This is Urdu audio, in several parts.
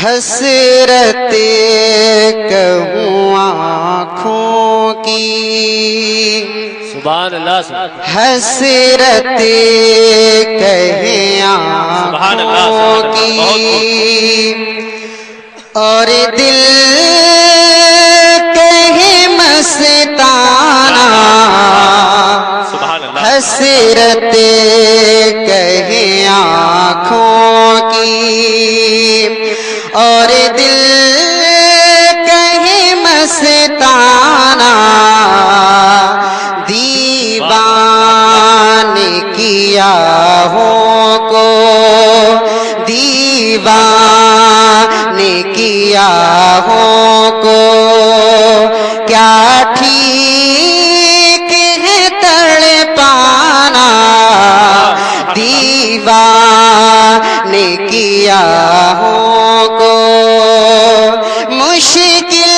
حسرت کہوں آنکھوں کی، سبحان اللہ سبحان حسرت کہیں آنکھوں کی، اور دل کہیں مستانہ، حسرت کہیں آنکھوں کی، اور دل کہیں مستانہ، دیوان کیا ہوں کو، دیوان کیا ہوں کو، کیا ٹھیک ہے تڑپانا، دیوان کیا ہوں کو، مشکل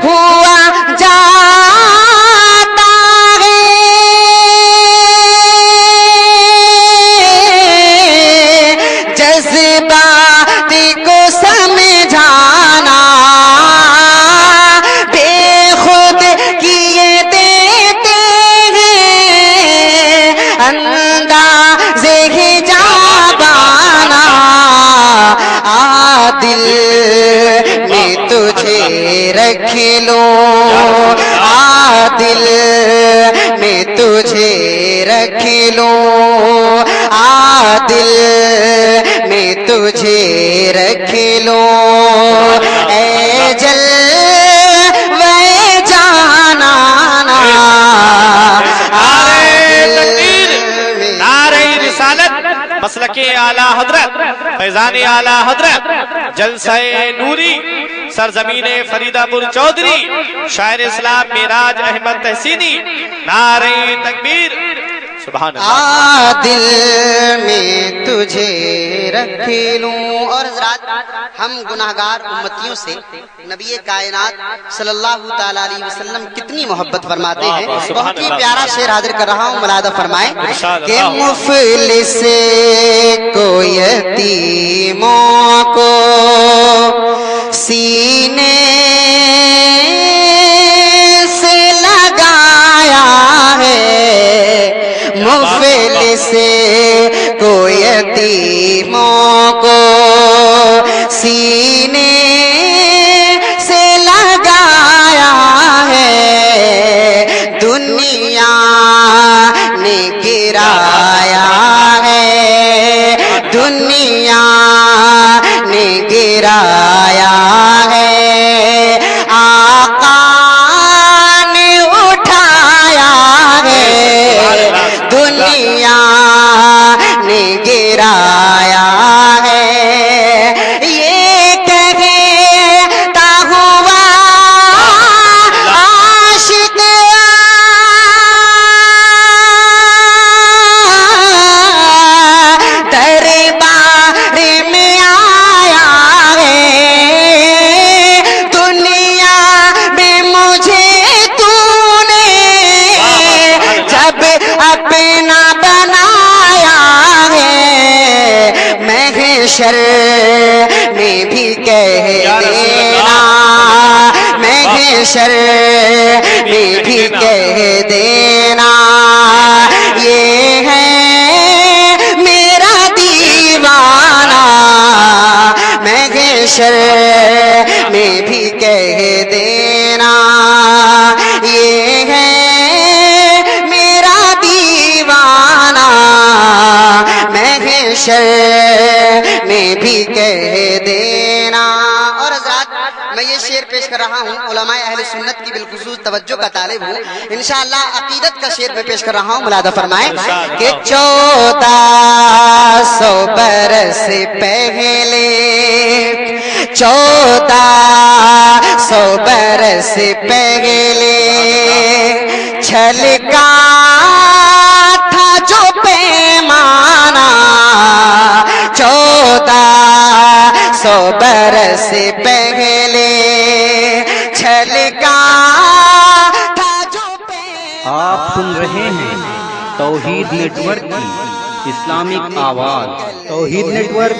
ہوا جاتا ہے جذبات کو سمجھانا، بے خود کیے دیتے ہیں اندازے حجابانا، عادل میں تجھے رکھ لوں، عادل میں تجھے رکھ لوں، عادل میں تجھے رکھ لوں، اے جلوے جانانا، نعرہ رسالت، مسلک اعلیٰ حضرت، فیضان اعلیٰ حضرت، جلسہ نوری، سرزمین فریدہ پور چودھری، شاعر اسلام معراج احمد تحسینی، نعرہ تکبیر، سبحان اللہ۔ عادل میں تجھے رکھ لوں۔ اور حضرات، ہم گناہگار امتیوں سے نبی کائنات صلی اللہ تعالیٰ علیہ وسلم کتنی محبت فرماتے ہیں۔ بہت ہی پیارا شعر حاضر کر رہا ہوں، ملاحظہ فرمائیں کہ مفلس کو یتیموں کو سینے سے لگایا ہے، مفلس کو یتیموں کو سینے سے لگایا ہے، دنیا نے گرایا ہے، دنیا نے گرایا ہے، آقا نے اٹھایا ہے، دنیا نے گرایا ہے، یہ کہتا ہوا عاشق دربار میں آیا ہے، دنیا میں مجھے تو نے جب اپنا بنایا ہے، محشر میں بھی کہہ دینا، محشر میں بھی کہہ دینا، یہ ہے میرا دیوانہ، محشر میں بھی کہہ دینا، یہ ہے میرا دیوانہ، محشر میں بھی کہہ دینا۔ اور حضرات، میں یہ شعر پیش کر رہا ہوں، علماء اہل سنت کی بالخصوص توجہ کا طالب ہوں، انشاءاللہ عقیدت کا شعر میں پیش کر رہا ہوں، ملاحظہ فرمائیں کہ 1400 برس پہلے، 1400 برس پہلے چھلکا تھا جو پیمانہ، 1400 برس پہلے چھلکا تھا جو پیمانہ۔ آپ سن رہے ہیں توحید نیٹ ورک کی اسلامک آواز۔ توحید نیٹ ورک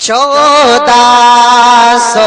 1400